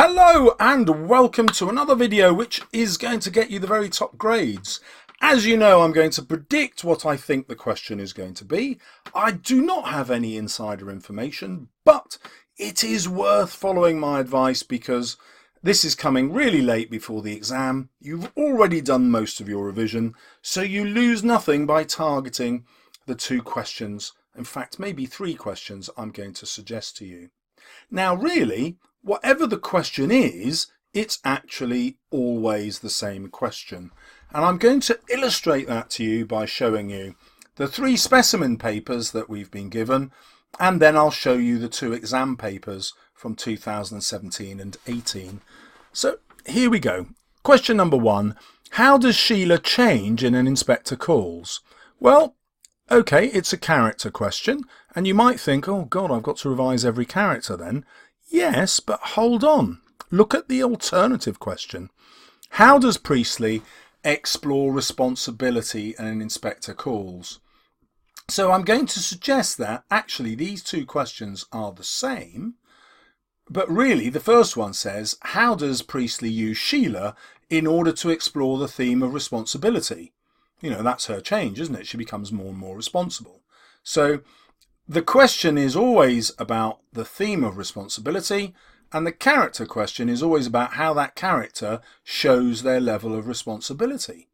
Hello and welcome to another video which is going to get you the very top grades. As you know, I'm going to predict what I think the question is going to be. I do not have any insider information, but it is worth following my advice because this is coming really late before the exam. You've already done most of your revision, so you lose nothing by targeting the two questions, in fact maybe three questions I'm going to suggest to you. Now really, whatever the question is, it's actually always the same question. And I'm going to illustrate that to you by showing you the three specimen papers that we've been given, and then I'll show you the two exam papers from 2017 and 18. So here we go. Question number one, how does Sheila change in an inspector calls? Well, okay, it's a character question, and you might think, oh God, I've got to revise every character then. Yes, but hold on. Look at the alternative question. How does Priestley explore responsibility in an inspector calls? So I'm going to suggest that actually these two questions are the same, but really the first one says, how does Priestley use Sheila in order to explore the theme of responsibility? You know, that's her change, isn't it? She becomes more and more responsible. So the question is always about the theme of responsibility, and the character question is always about how that character shows their level of responsibility.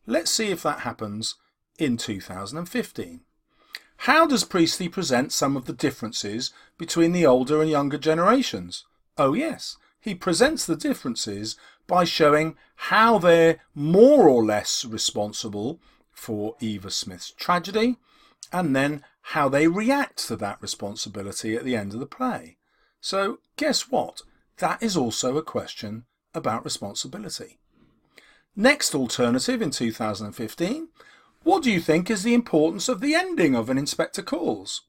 Let's see if that happens in 2015. How does Priestley present some of the differences between the older and younger generations? Oh yes, he presents the differences by showing how they're more or less responsible for Eva Smith's tragedy, and then how they react to that responsibility at the end of the play. So guess what? That is also a question about responsibility. Next alternative in 2015, what do you think is the importance of the ending of an inspector calls?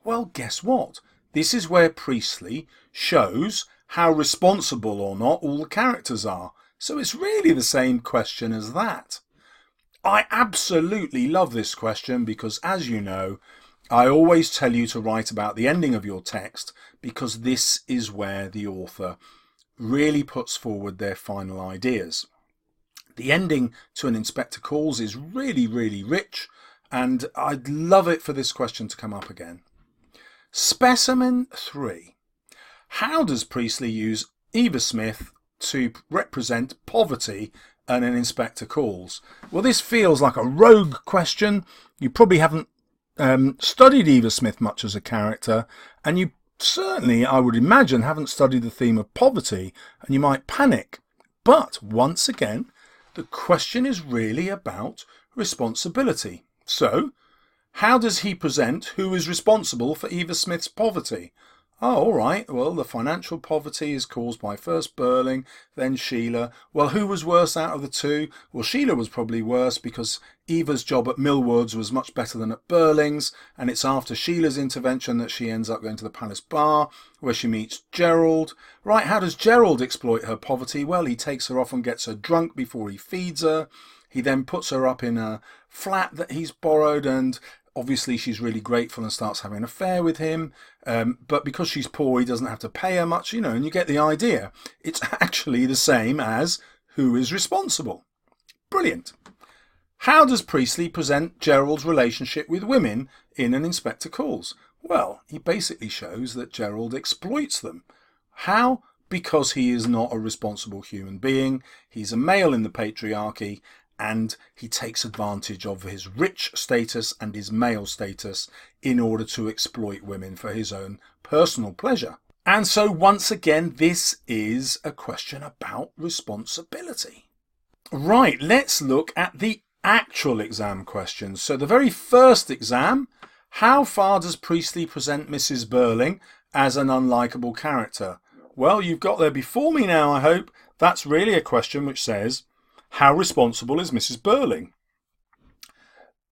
Well, guess what? This is where Priestley shows how responsible or not all the characters are. So it's really the same question as that. I absolutely love this question because, as you know, I always tell you to write about the ending of your text because this is where the author really puts forward their final ideas. The ending to an inspector calls is really, really rich, and I'd love it for this question to come up again. Specimen 3. How does Priestley use Eva Smith to represent poverty and an inspector calls? Well, this feels like a rogue question. You probably haven't studied Eva Smith much as a character, and you certainly, I would imagine, haven't studied the theme of poverty, and you might panic. But once again, the question is really about responsibility. So, how does he present who is responsible for Eva Smith's poverty? Oh, all right, well, the financial poverty is caused by first Burling, then Sheila. Well, who was worse out of the two? Well, Sheila was probably worse because Eva's job at Millwoods was much better than at Burling's, and it's after Sheila's intervention that she ends up going to the Palace Bar, where she meets Gerald. Right, how does Gerald exploit her poverty? Well, he takes her off and gets her drunk before he feeds her. He then puts her up in a flat that he's borrowed, and obviously she's really grateful and starts having an affair with him, but because she's poor he doesn't have to pay her much, you know, and you get the idea. It's actually the same as who is responsible. Brilliant. How does Priestley present Gerald's relationship with women in an inspector calls? Well, he basically shows that Gerald exploits them. How? Because he is not a responsible human being. He's a male in the patriarchy, and he takes advantage of his rich status and his male status in order to exploit women for his own personal pleasure. And so once again, this is a question about responsibility. Right, let's look at the actual exam questions. So the very first exam, how far does Priestley present Mrs. Burling as an unlikable character? Well, you've got there before me now, I hope. That's really a question which says, how responsible is Mrs. Burling?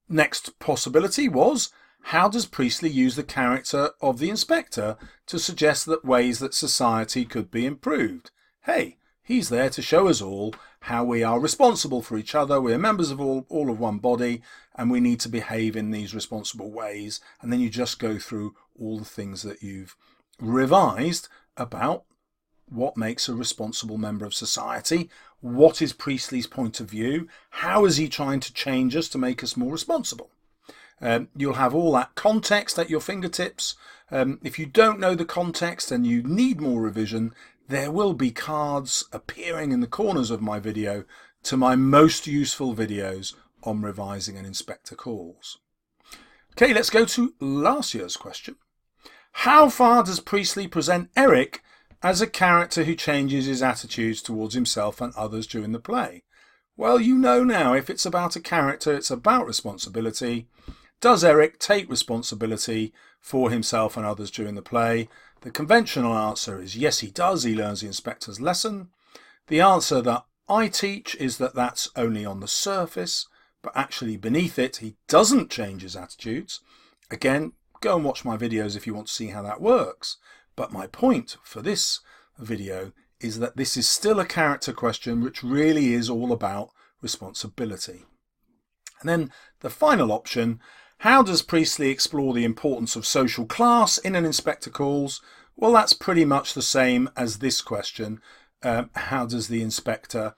Next possibility was, how does Priestley use the character of the inspector to suggest that ways that society could be improved? Hey, he's there to show us all how we are responsible for each other. We're members of all of one body, and we need to behave in these responsible ways. And then you just go through all the things that you've revised about what makes a responsible member of society, what is Priestley's point of view, how is he trying to change us to make us more responsible. You'll have all that context at your fingertips. If you don't know the context and you need more revision, there will be cards appearing in the corners of my video to my most useful videos on revising and inspector calls. Okay, let's go to last year's question. How far does Priestley present Eric as a character who changes his attitudes towards himself and others during the play? Well, you know now, if it's about a character, it's about responsibility. Does Eric take responsibility for himself and others during the play? The conventional answer is yes, he does. He learns the inspector's lesson. The answer that I teach is that that's only on the surface, but actually beneath it, he doesn't change his attitudes. Again, go and watch my videos if you want to see how that works. But my point for this video is that this is still a character question which really is all about responsibility. And then the final option, how does Priestley explore the importance of social class in an inspector calls? Well, that's pretty much the same as this question. How does the inspector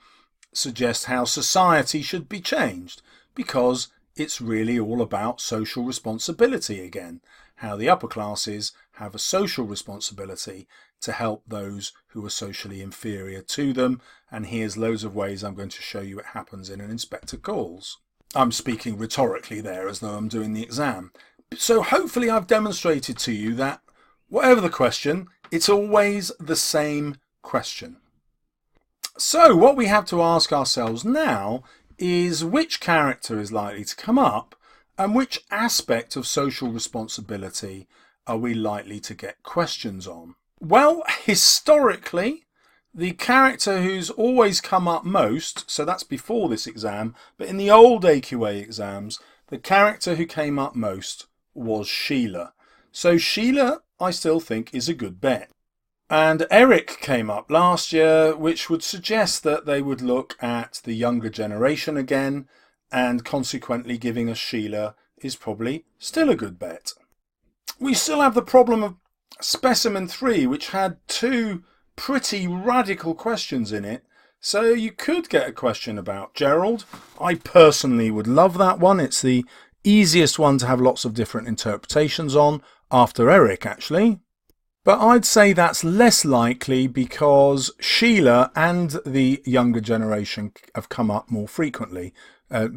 suggest how society should be changed? Because it's really all about social responsibility again. How the upper classes have a social responsibility to help those who are socially inferior to them. And here's loads of ways I'm going to show you it happens in an inspector calls. I'm speaking rhetorically there as though I'm doing the exam. So hopefully I've demonstrated to you that whatever the question, it's always the same question. So what we have to ask ourselves now is which character is likely to come up and which aspect of social responsibility are we likely to get questions on? Well, historically, the character who's always come up most, so that's before this exam, but in the old AQA exams, the character who came up most was Sheila. So Sheila, I still think, is a good bet. And Eric came up last year, which would suggest that they would look at the younger generation again, and consequently giving us Sheila is probably still a good bet. We still have the problem of Specimen 3, which had two pretty radical questions in it, so you could get a question about Gerald. I personally would love that one. It's the easiest one to have lots of different interpretations on, after Eric actually. But I'd say that's less likely because Sheila and the younger generation have come up more frequently.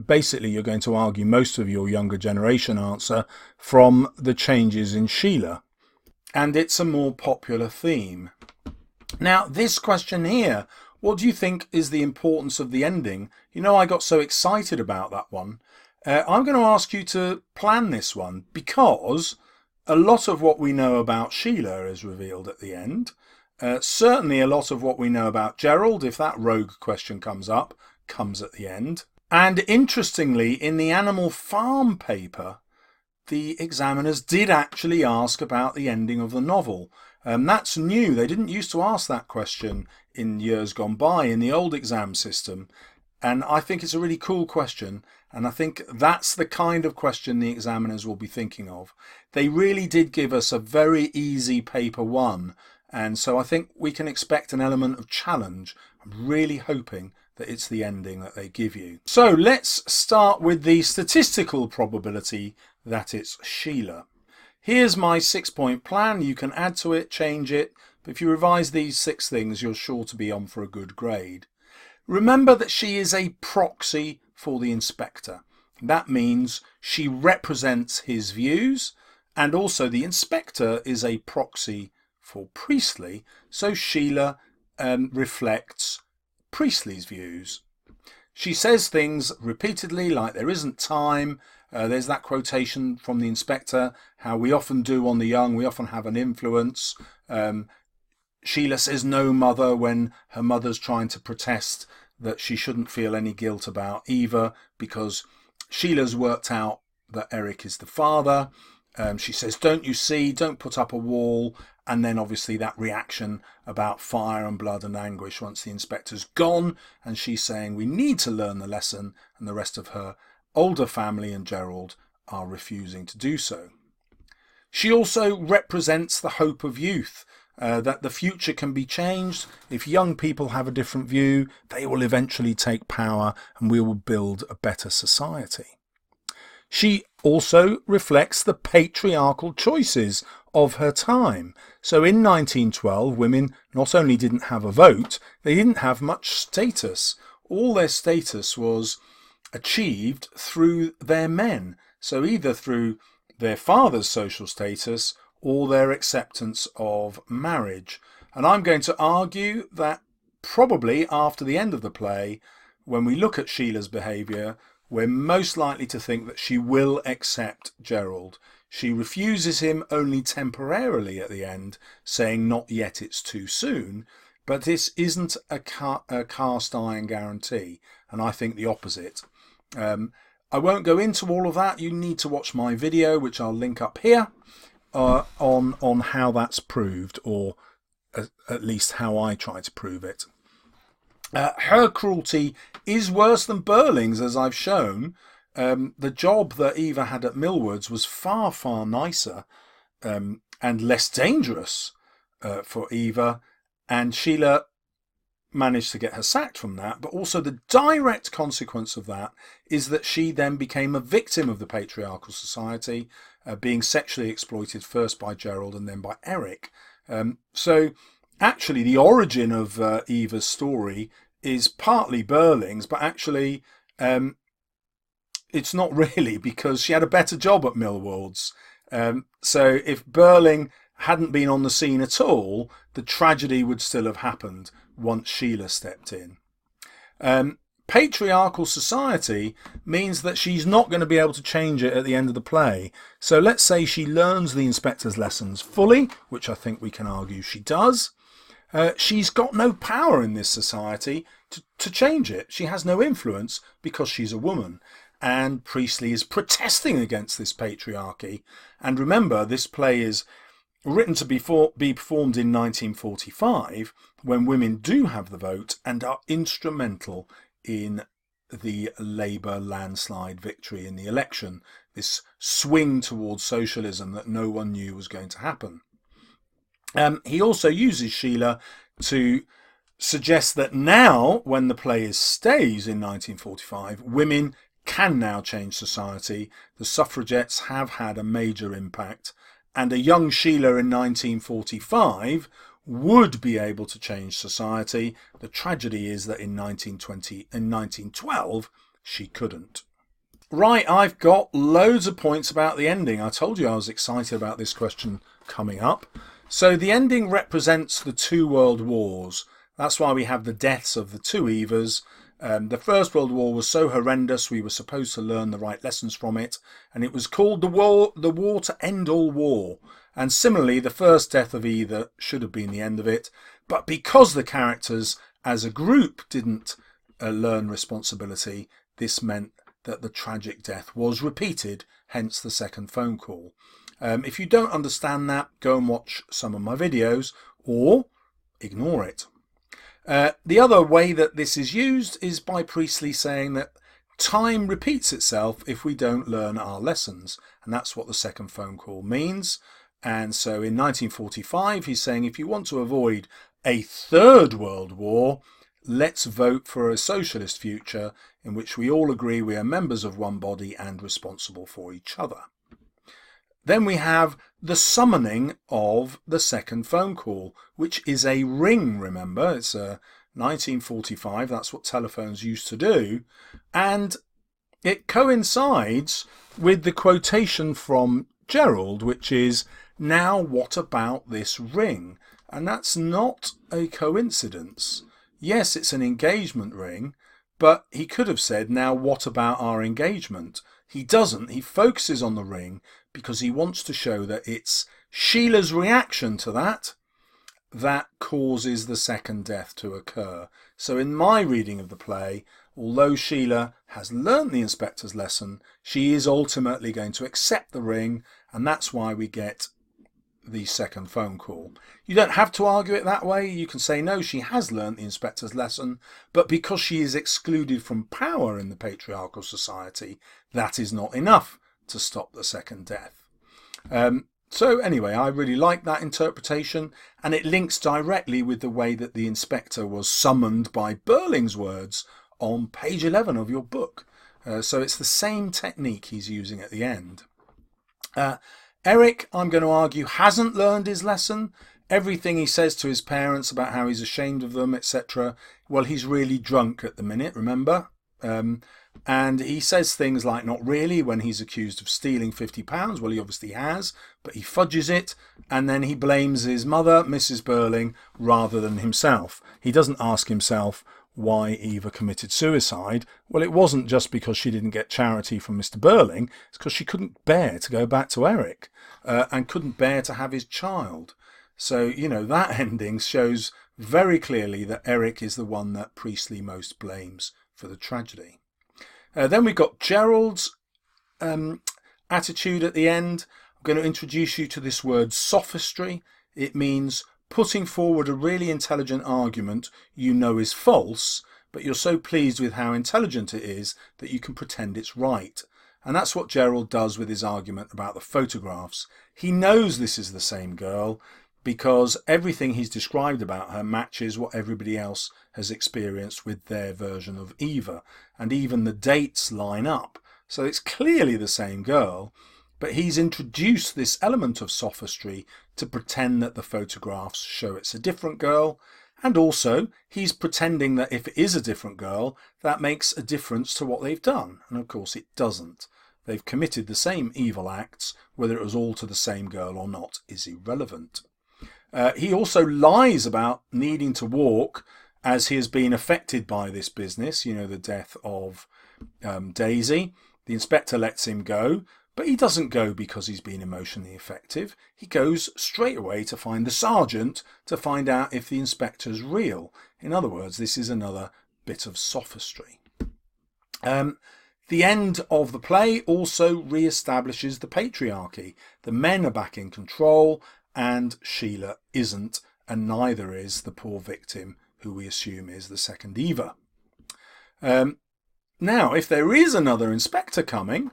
Basically, you're going to argue most of your younger generation answer from the changes in Sheila. And it's a more popular theme. Now, this question here, what do you think is the importance of the ending? You know, I got so excited about that one. I'm going to ask you to plan this one because a lot of what we know about Sheila is revealed at the end. Certainly a lot of what we know about Gerald, if that rogue question comes up, comes at the end. And interestingly, in the Animal Farm paper, the examiners did actually ask about the ending of the novel. That's new. They didn't used to ask that question in years gone by in the old exam system. And I think it's a really cool question. And I think that's the kind of question the examiners will be thinking of. They really did give us a very easy paper one. And so I think we can expect an element of challenge. I'm really hoping that it's the ending that they give you. So let's start with the statistical probability that it's Sheila. Here's my 6-point plan. You can add to it, change it, but if you revise these 6 things, you're sure to be on for a good grade. Remember that she is a proxy for the inspector. That means she represents his views, and also the inspector is a proxy for Priestley, so Sheila reflects Priestley's views. She says things repeatedly like there isn't time. There's that quotation from the inspector, how we often do on the young, we often have an influence. Sheila says no mother when her mother's trying to protest that she shouldn't feel any guilt about Eva because Sheila's worked out that Eric is the father. She says, don't you see, don't put up a wall. And then obviously that reaction about fire and blood and anguish once the inspector's gone. And she's saying we need to learn the lesson, and the rest of her older family and Gerald are refusing to do so. She also represents the hope of youth. that the future can be changed. If young people have a different view, they will eventually take power and we will build a better society. She also reflects the patriarchal choices of her time. So in 1912, women not only didn't have a vote, they didn't have much status. All their status was achieved through their men. So either through their father's social status or their acceptance of marriage. And I'm going to argue that probably after the end of the play, when we look at Sheila's behaviour, we're most likely to think that she will accept Gerald. She refuses him only temporarily at the end, saying not yet, it's too soon. But this isn't a cast iron guarantee, and I think the opposite. I won't go into all of that. You need to watch my video, which I'll link up here, on how that's proved, or at least how I try to prove it. Her cruelty is worse than Burling's, as I've shown. The job that Eva had at Millward's was far, far nicer and less dangerous for Eva, and Sheila managed to get her sacked from that. But also the direct consequence of that is that she then became a victim of the patriarchal society, being sexually exploited first by Gerald and then by Eric. So actually the origin of Eva's story is partly Burling's, but actually it's not really, because she had a better job at Millward's. So if Burling hadn't been on the scene at all, the tragedy would still have happened once Sheila stepped in. Patriarchal society means that she's not going to be able to change it at the end of the play. So let's say she learns the inspector's lessons fully, which I think we can argue she does. She's got no power in this society to change it. She has no influence because she's a woman. And Priestley is protesting against this patriarchy. And remember, this play is written to be performed in 1945, when women do have the vote and are instrumental in the Labour landslide victory in the election, this swing towards socialism that no one knew was going to happen. He also uses Sheila to suggest that now, when the play stays in 1945, women can now change society. The suffragettes have had a major impact, and a young Sheila in 1945 would be able to change society. The tragedy is that in 1912 she couldn't. Right, I've got loads of points about the ending. I told you I was excited about this question coming up. So the ending represents the two world wars. That's why we have the deaths of the two Evas. The First World War was so horrendous, we were supposed to learn the right lessons from it, and it was called the war to end all war. And similarly, the first death of Eva should have been the end of it, but because the characters as a group didn't learn responsibility, this meant that the tragic death was repeated, hence the second phone call. If you don't understand that, go and watch some of my videos, or ignore it. The other way that this is used is by Priestley saying that time repeats itself if we don't learn our lessons, and that's what the second phone call means. And so in 1945 he's saying, if you want to avoid a third world war, let's vote for a socialist future in which we all agree we are members of one body and responsible for each other. Then we have the summoning of the second phone call, which is a ring, remember. It's 1945, that's what telephones used to do. And it coincides with the quotation from Gerald, which is, "Now what about this ring?" And that's not a coincidence. Yes, it's an engagement ring, but he could have said, "Now what about our engagement?" He doesn't. He focuses on the ring because he wants to show that it's Sheila's reaction to that causes the second death to occur. So in my reading of the play, although Sheila has learnt the inspector's lesson, she is ultimately going to accept the ring, and that's why we get the second phone call. You don't have to argue it that way. You can say, no, she has learnt the inspector's lesson, but because she is excluded from power in the patriarchal society, that is not enough to stop the second death. So anyway, I really like that interpretation, and it links directly with the way that the inspector was summoned by Burling's words on page 11 of your book. So it's the same technique he's using at the end. Eric, I'm going to argue, hasn't learned his lesson. Everything he says to his parents about how he's ashamed of them, etc. Well, he's really drunk at the minute, remember? And he says things like not really when he's accused of stealing £50. Well, he obviously has, but he fudges it, and then he blames his mother, Mrs. Burling, rather than himself. He doesn't ask himself why Eva committed suicide. Well, it wasn't just because she didn't get charity from Mr. Burling, it's because she couldn't bear to go back to Eric, and couldn't bear to have his child. So, you know, that ending shows very clearly that Eric is the one that Priestley most blames for the tragedy. Then we've got Gerald's attitude at the end. I'm going to introduce you to this word sophistry. It means putting forward a really intelligent argument you know is false, but you're so pleased with how intelligent it is that you can pretend it's right. And that's what Gerald does with his argument about the photographs. He knows this is the same girl because everything he's described about her matches what everybody else has experienced with their version of Eva, and even the dates line up. So it's clearly the same girl, but he's introduced this element of sophistry to pretend that the photographs show it's a different girl, and also he's pretending that if it is a different girl, that makes a difference to what they've done, and of course it doesn't. They've committed the same evil acts, whether it was all to the same girl or not is irrelevant. He also lies about needing to walk as he has been affected by this business, you know, the death of Daisy. The inspector lets him go, but he doesn't go because he's been emotionally effective. He goes straight away to find the sergeant to find out if the inspector's real. In other words, this is another bit of sophistry. The end of the play also re-establishes the patriarchy. The men are back in control, and Sheila isn't, and neither is the poor victim who we assume is the second Eva. Now, if there is another inspector coming,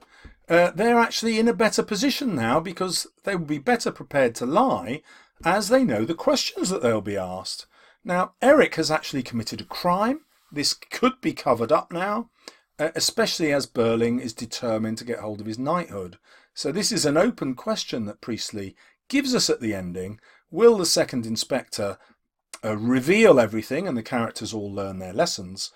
they're actually in a better position now because they will be better prepared to lie as they know the questions that they'll be asked. Now, Eric has actually committed a crime. This could be covered up now, especially as Burling is determined to get hold of his knighthood. So this is an open question that Priestley gives us at the ending. Will the second inspector reveal everything and the characters all learn their lessons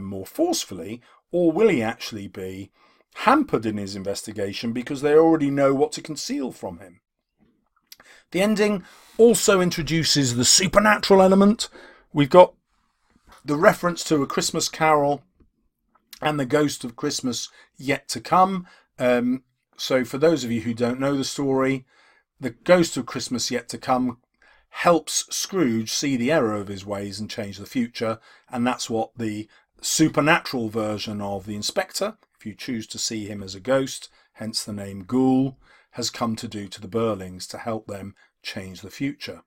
more forcefully, or will he actually be hampered in his investigation because they already know what to conceal from him? The ending also introduces the supernatural element. We've got the reference to A Christmas Carol and the ghost of Christmas yet to come. So for those of you who don't know the story, the ghost of Christmas yet to come helps Scrooge see the error of his ways and change the future, and that's what the supernatural version of the inspector, if you choose to see him as a ghost, hence the name Ghoul, has come to do to the Burlings to help them change the future.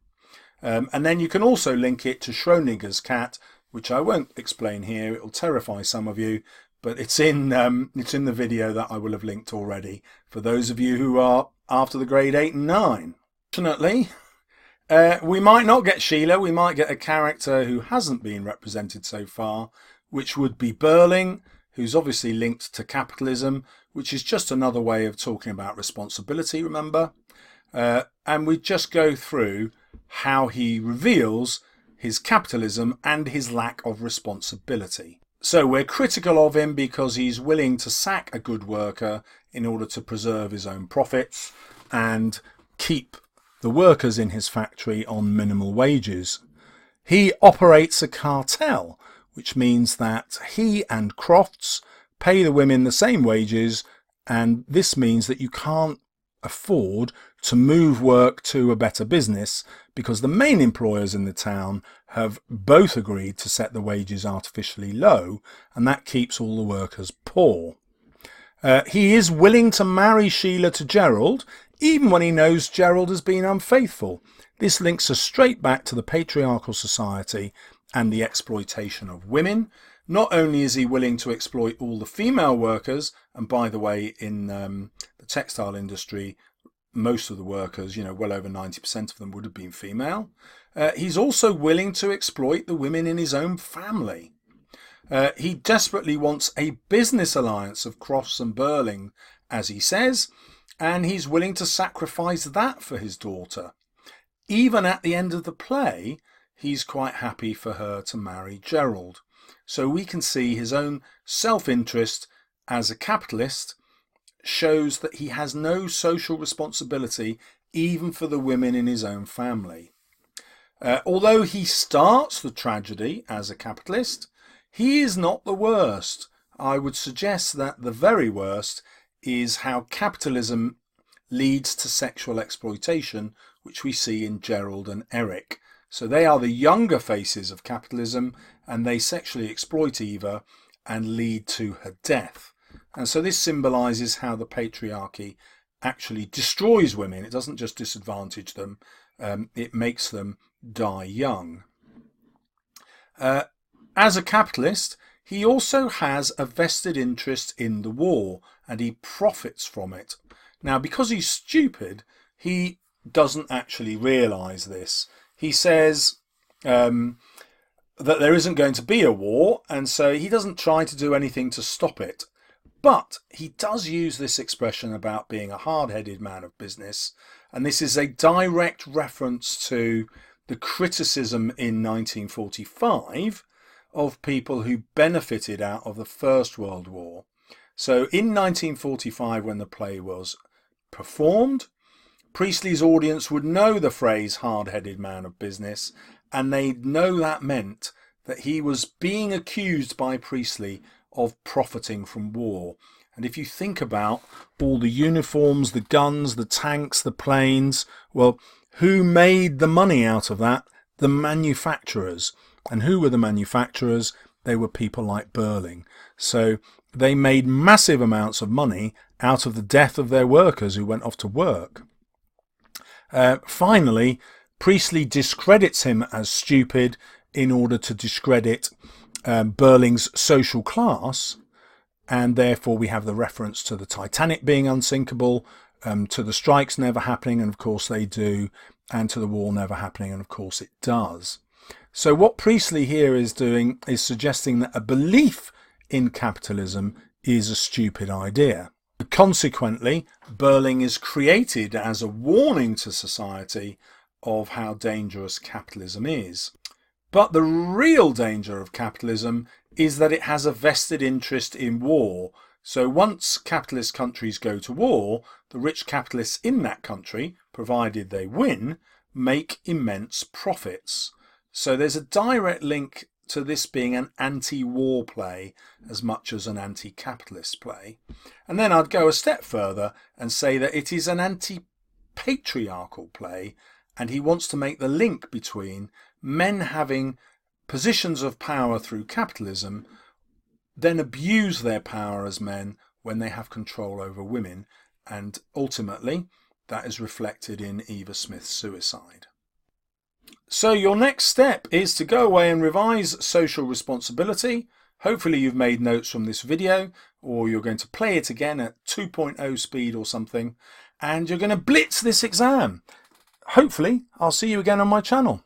And then you can also link it to Schrodinger's cat, which I won't explain here, it will terrify some of you, but it's in the video that I will have linked already for those of you who are after the grade 8 and 9. Fortunately, we might not get Sheila, we might get a character who hasn't been represented so far, which would be Burling, who's obviously linked to capitalism, which is just another way of talking about responsibility, remember? And we just go through how he reveals his capitalism and his lack of responsibility. So we're critical of him because he's willing to sack a good worker in order to preserve his own profits and keep the workers in his factory on minimal wages. He operates a cartel, which means that he and Crofts pay the women the same wages, and this means that you can't afford to move work to a better business because the main employers in the town have both agreed to set the wages artificially low, and that keeps all the workers poor. He is willing to marry Sheila to Gerald, even when he knows Gerald has been unfaithful. This links us straight back to the patriarchal society and the exploitation of women. Not only is he willing to exploit all the female workers, and by the way, in the textile industry, most of the workers, you know, well over 90% of them would have been female. He's also willing to exploit the women in his own family. He desperately wants a business alliance of Crofts and Burling, as he says, and he's willing to sacrifice that for his daughter. Even at the end of the play, he's quite happy for her to marry Gerald. So we can see his own self-interest as a capitalist shows that he has no social responsibility even for the women in his own family. Although he starts the tragedy as a capitalist, he is not the worst. I would suggest that the very worst is how capitalism leads to sexual exploitation, which we see in Gerald and Eric. So they are the younger faces of capitalism, and they sexually exploit Eva and lead to her death. And so this symbolises how the patriarchy actually destroys women. It doesn't just disadvantage them, it makes them die young. As a capitalist, he also has a vested interest in the war, and he profits from it. Now, because he's stupid, he doesn't actually realise this. He says that there isn't going to be a war, and so he doesn't try to do anything to stop it. But he does use this expression about being a hard-headed man of business, and this is a direct reference to the criticism in 1945 of people who benefited out of the First World War. So in 1945, when the play was performed, Priestley's audience would know the phrase hard-headed man of business, and they'd know that meant that he was being accused by Priestley of profiting from war. And if you think about all the uniforms, the guns, the tanks, the planes, well, who made the money out of that? The manufacturers. And who were the manufacturers? They were people like Burling. So they made massive amounts of money out of the death of their workers who went off to work. Finally, Priestley discredits him as stupid in order to discredit Burling's social class, and therefore we have the reference to the Titanic being unsinkable, to the strikes never happening, and of course they do, and to the war never happening, and of course it does. So what Priestley here is doing is suggesting that a belief in capitalism is a stupid idea. Consequently, Burling is created as a warning to society of how dangerous capitalism is. But the real danger of capitalism is that it has a vested interest in war. So once capitalist countries go to war, the rich capitalists in that country, provided they win, make immense profits. So there's a direct link to this being an anti-war play as much as an anti-capitalist play. And then I'd go a step further and say that it is an anti-patriarchal play, and he wants to make the link between men having positions of power through capitalism, then abuse their power as men when they have control over women, and ultimately that is reflected in Eva Smith's suicide. So your next step is to go away and revise social responsibility. Hopefully you've made notes from this video, or you're going to play it again at 2.0 speed or something, and you're going to blitz this exam. Hopefully I'll see you again on my channel.